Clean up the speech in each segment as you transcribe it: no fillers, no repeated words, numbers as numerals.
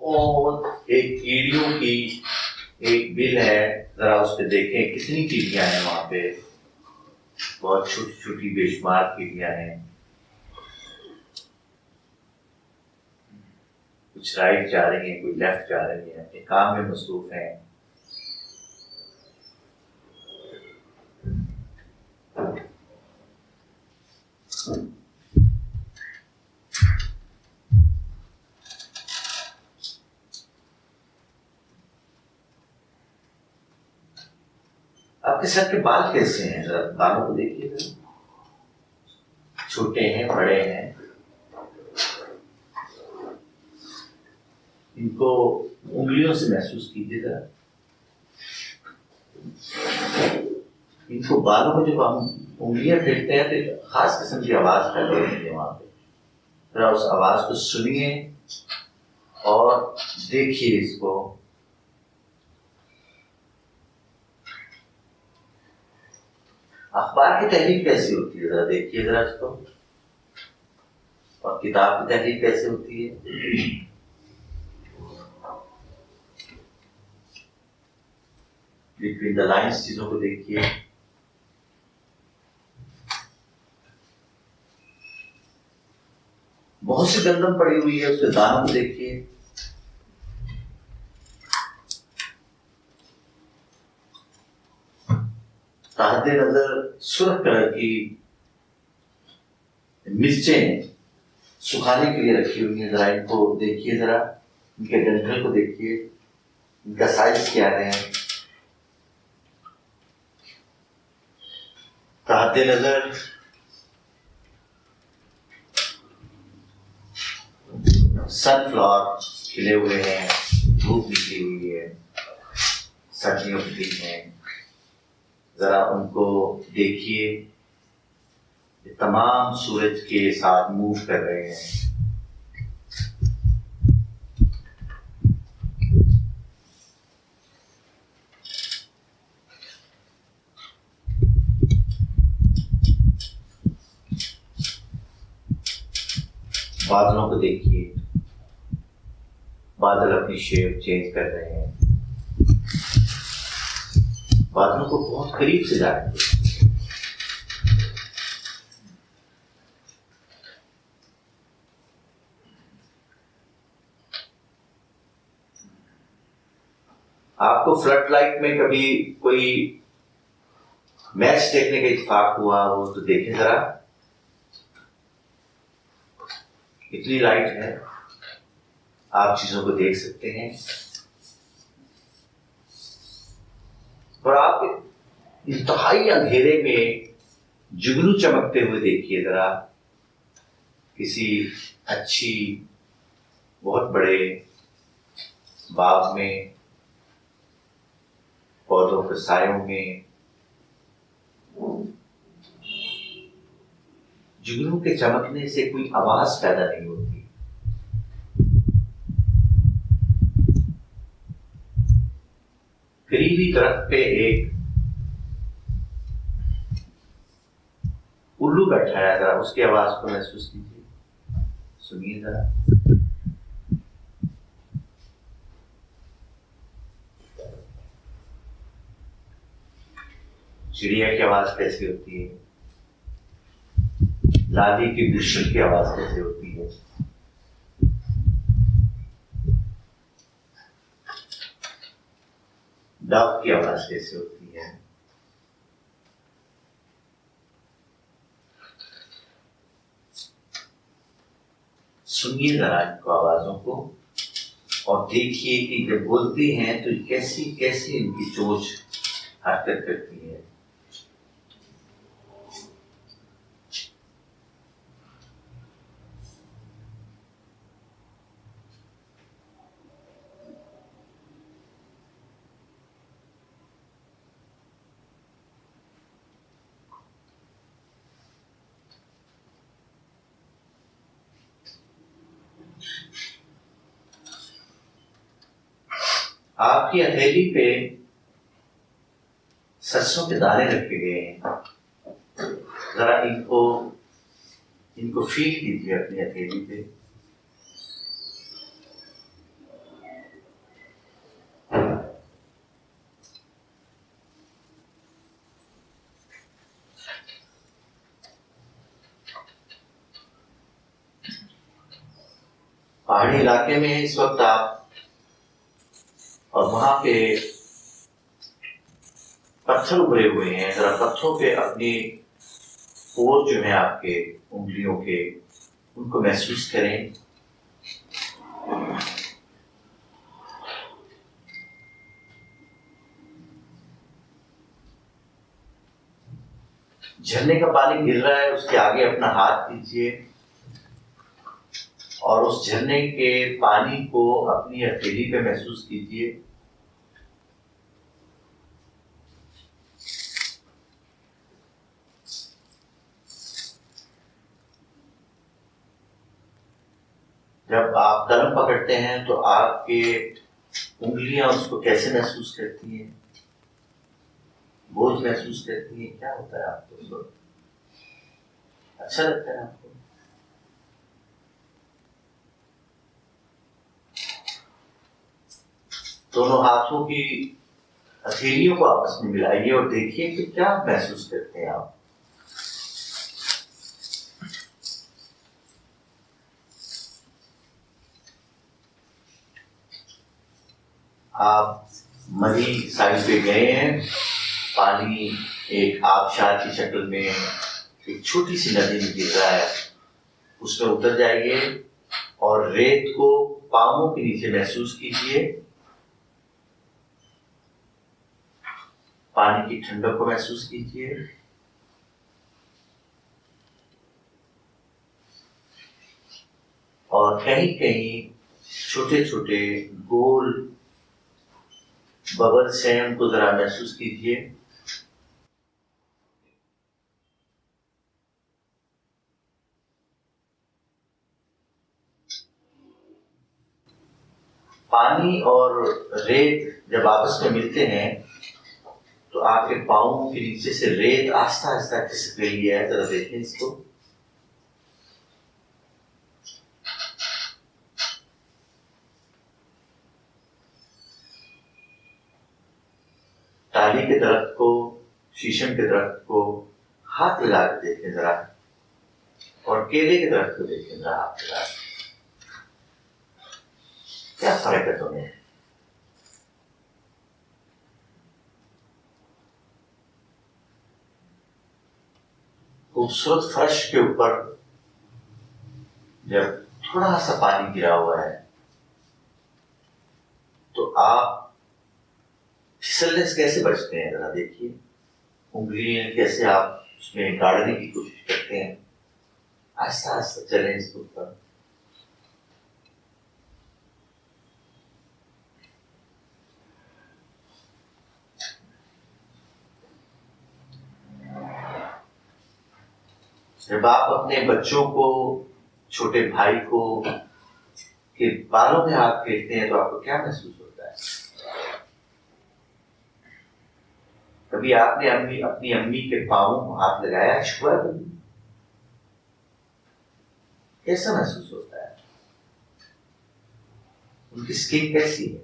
और एक कीड़ियों की एक बिल है, जरा उस पर देखें कितनी चिड़ियां हैं वहां पे। बहुत छोटी छोटी बेशुमार चिड़ियां हैं। कुछ राइट जा रही हैं, कोई लेफ्ट जा रही हैं, अपने काम में मसरूफ हैं। आपके सर के बाल कैसे हैं? जरा बालों को देखिए, छोटे हैं बड़े हैं? इनको उंगलियों से महसूस कीजिए जरा। इनको बालों में जब हम उंगलियां फेरते हैं तो एक खास किस्म की आवाज पैदा होती है वहां पे। जरा उस आवाज को सुनिए और देखिए इसको। अखबार की तहरीर कैसी होती है? जरा देखिए जरा इसको। और किताब की तहरीर कैसे होती है? बिटवीन द लाइन्स चीजों को देखिए। बहुत सी गंदम पड़ी हुई है, उसके दानों को देखिए। ताहते नजर सुर्ख कलर की मिर्चें सुखाने के लिए रखी हुई है। जरा इनको देखिए, जरा इनके डंठल को देखिए, इनका साइज क्या है। ताहते नजर सनफ्लावर खिले हुए हैं, धूप निकली हुई है, सर्दियों के दिन है। जरा उनको देखिए, ये तमाम सूरज के साथ मूव कर रहे हैं। बादलों को देखिए, बादल अपनी शेप चेंज कर रहे हैं। बादलों को बहुत करीब से जाएंगे। आपको फ्लड लाइट में कभी कोई मैच देखने का इत्तेफाक हुआ हो तो देखें जरा, इतनी लाइट है, आप चीजों को देख सकते हैं। और आप इंतहाई अंधेरे में जुगनू चमकते हुए देखिए जरा, किसी अच्छी बहुत बड़े बाग में, पौधों के सायों में जुगनू के चमकने से कोई आवाज पैदा नहीं होती। करीबी दरख्त पे एक उल्लू बैठा है, जरा उसकी आवाज को महसूस कीजिए, सुनिए जरा। चिड़िया की आवाज कैसी होती है? लाली की गुलशन की आवाज कैसे होती है? डव की आवाज कैसे होती है? सुनिए जरा इनको आवाजों को और देखिए कि जब बोलती हैं तो कैसी कैसी इनकी चोंच हरकत करती है। आपकी हथेली पे सरसों के दाने रखे गए हैं, जरा इनको फील कीजिए अपनी हथेली पे। पहाड़ी इलाके में इस वक्त आप, और वहां पे पत्थर उभरे हुए हैं, जरा पत्थरों पे अपनी पोर जो है आपके उंगलियों के, उनको महसूस करें। झरने का पानी गिर रहा है, उसके आगे अपना हाथ दीजिए और उस झरने के पानी को अपनी हथेली पे महसूस कीजिए। जब आप कलम पकड़ते हैं तो आपके उंगलियां उसको कैसे महसूस करती हैं? बोझ महसूस करती हैं? क्या होता है आपको? अच्छा लगता है आपको? दोनों हाथों की हथेलियों को आपस में मिलाइए और देखिए कि क्या महसूस करते हैं आप। आप मरी साइड पे गए हैं, पानी एक आबशार की शक्ल में एक छोटी सी नदी में गिर रहा है, उसमें उतर जाइए और रेत को पांवों के नीचे महसूस कीजिए। पानी की ठंडक को महसूस कीजिए। और कहीं कहीं छोटे छोटे गोल बबल्स हैं, उनको जरा महसूस कीजिए। पानी और रेत जब आपस में मिलते हैं तो आपके पांवों के नीचे से रेत आस्ता आस्ता खिसक रही है, जरा देखें इसको। टाली के दरख्त को, शीशम के दरख्त को हाथ लगा के देखें जरा, और केले के दरख्त को देखें जरा हाथ लगा के। क्या फर्क है दोनों? खूबसूरत फर्श के ऊपर जब थोड़ा सा पानी गिरा हुआ है तो आप फिसलने से कैसे बचते हैं, जरा देखिए। उंगलियां कैसे आप उसमें गाड़ने की कोशिश करते हैं। आस्ता आस्ता चलें इसके ऊपर। जब आप अपने बच्चों को, छोटे भाई को के बालों में हाथ फेरते हैं तो आपको क्या महसूस होता है? कभी आपने अपनी अम्मी के पांवों को हाथ लगाया, छुआ कभी? कैसा महसूस होता है? उनकी स्किन कैसी है?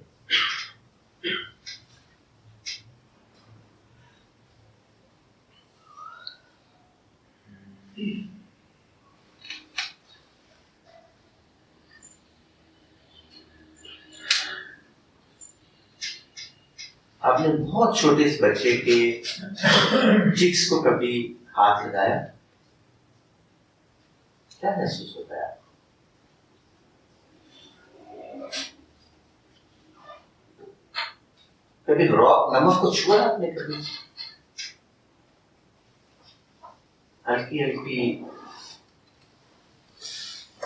आपने बहुत छोटे से बच्चे के चिक्स को कभी हाथ लगाया? क्या महसूस होता है? कभी रॉक नमक को छुआ आपने कभी? हल्की हल्की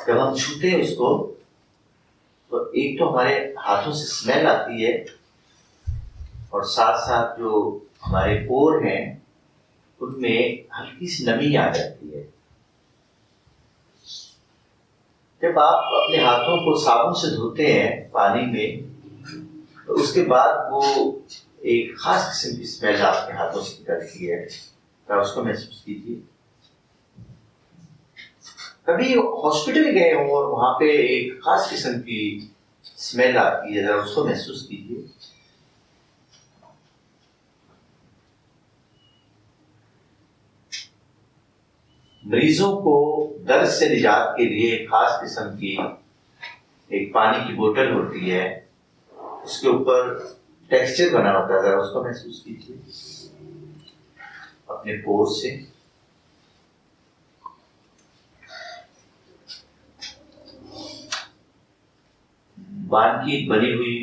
जब हम छूते हैं उसको तो एक तो हमारे हाथों से स्मेल आती है और साथ साथ जो हमारे पोर हैं उनमें हल्की सी नमी आ जाती है। जब आप अपने हाथों को साबुन से धोते हैं पानी में तो उसके बाद वो एक खास किस्म की स्मेल आपके हाथों से निकलती है, तो उसको महसूस कीजिए। कभी हॉस्पिटल गए हो और वहां पे एक खास किस्म की स्मेल आती है, जरा उसको महसूस कीजिए। मरीजों को दर्द से निजात के लिए खास किस्म की एक पानी की बोतल होती है, उसके ऊपर टेक्सचर बना होता है, जरा उसको महसूस कीजिए अपने पोर से। बांध की बनी हुई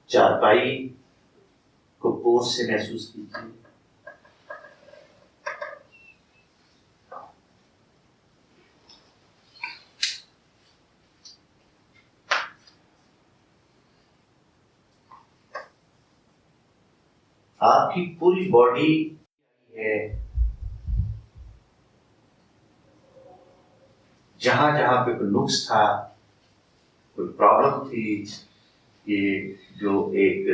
चारपाई को पोर से महसूस कीजिए। आपकी पूरी बॉडी है, जहां जहां पे कोई नुक्स था, कोई प्रॉब्लम थी, ये जो एक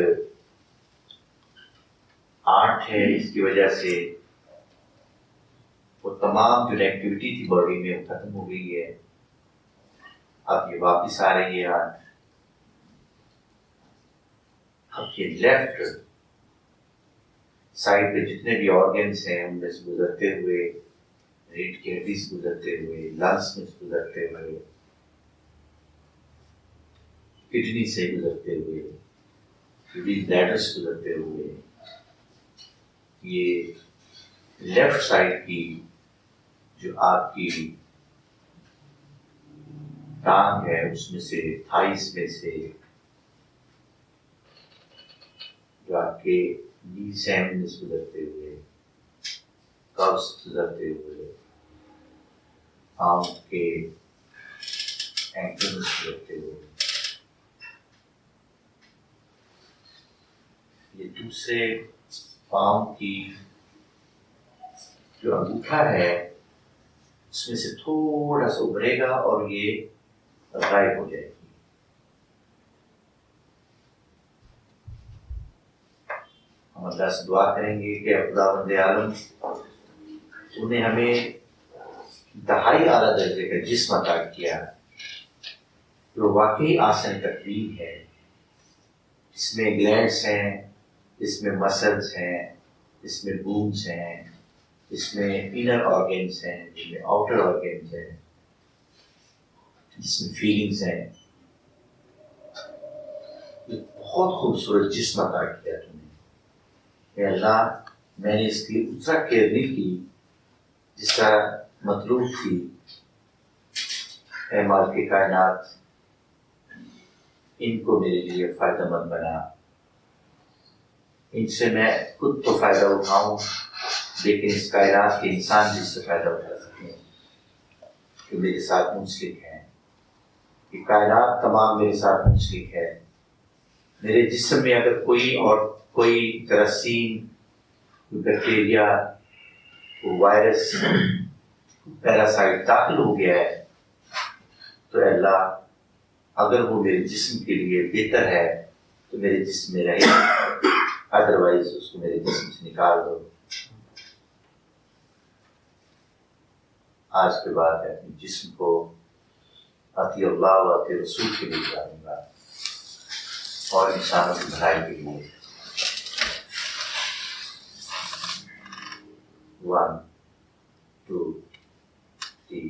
आर्ट है, इसकी वजह से वो तमाम जो एक्टिविटी थी बॉडी में खत्म हो गई है। अब ये वापस आ रही है आर्ट। अब ये लेफ्ट साइड पे जितने भी ऑर्गन्स हैं उनमें से गुजरते हुए, रीढ़ की हड्डी से गुजरते हुए, लंग्स में से गुजरते हुए, किडनी से गुजरते हुए, यूरिन ब्लैडर से गुजरते हुए, ये लेफ्ट साइड की जो आपकी टांग है उसमें से, थाइस में से, जो आपके नीज हैं उनमें से गुजरते हुए, कब्ज से गुजरते हुए, पाँव के एंकल में से गुजरते हुए, ये दूसरे पाँव की जो अंगूठा है उसमें से थोड़ा सा उभरेगा और ये गायब हो जाएगी। हम अल्लाह से दुआ करेंगे कि खुदावंद आलम तूने हमें इंतहाई आला दर्जे का जिस्म अता किया जो वाकई आसान तकलीफ है, इसमें ग्लैंड्स हैं, इसमें मसल्स हैं, इसमें बोन्स हैं, इसमें इनर ऑर्गन्स हैं, इसमें आउटर ऑर्गन्स हैं, जिसमें फीलिंग्स हैं। ये बहुत खूबसूरत जिस्म अता किया तूने। अल्लाह, मैंने इसकी उतना केयर नहीं की जिसका मतलूब थी। ऐ मालिक के कायनात, इनको मेरे लिए फायदेमंद बना, इनसे मैं खुद तो फायदा उठाऊं लेकिन इस कायनात के इंसान भी इससे फायदा उठा सकें जो मेरे साथ मुंसलिक हैं। ये कायनात तमाम मेरे साथ मुंसलिक है। मेरे जिस्म में अगर कोई जरासीम, बैक्टीरिया, वायरस, पैरासाइट दाखिल हो गया है तो अल्लाह, अगर वो मेरे जिस्म के लिए बेहतर है तो मेरे जिस्म में रहे, अदरवाइज उसको मेरे जिस्म से निकाल दो। आज के बाद मैं अपने जिस्म को अती अल्लाह व अती रसूल के लिए डालूंगा और इंसानों की भलाई के लिए। 1 2 3